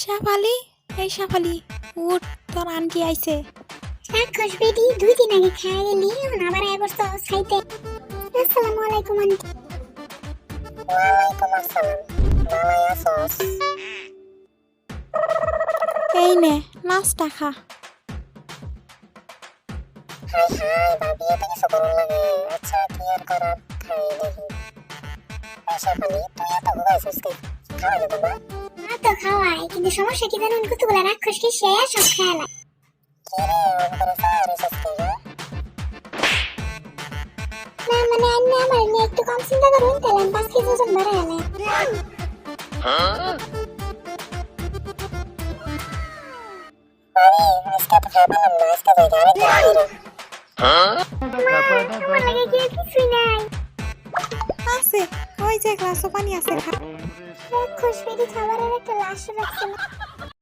শেফালি, এই শেফালি, উঠ, তোর আন্টি আইছে। রাক্ষস বেটি 2 দিন আগে খায়া গেলি, এখন আবার আয় বসতো খাইতে। আসসালামু আলাইকুম আন্টি। ওয়ালাইকুম আসসালাম। ভালো আছোস? এই নে নাস্তা খা। হাই হাই, ভাবি এত কিছু করুন লাগে। আচ্ছা কি আর করার, খাই দেখি। আশা করি তুই এত ঘুমাইছিস কি? খাওয়াই দেবো না? না তো খাওয়াই, কিন্তু সমস্যা কি জানেন, কতগুলা রাক্ষসকে সে সব খায়ালা। কি রে, ওর করে খাওয়াই রেছিস কি রে? না মানে আন্নে আমার নিয়ে একটু কম চিন্তা করুন, তাহলে আমি 5 কেজি ওজন বাড়ায় আনে। আরে আজকে তো খাই পেলাম না, আজকে যাই আরেক দিন ফিরে। তোমার লাগে কি আর কিছুই নাই। আছে, ওই যে গ্লাসও পানি আছে, খা। রাক্ষস বেটি খাবারের একটা লাশ রাখছে না।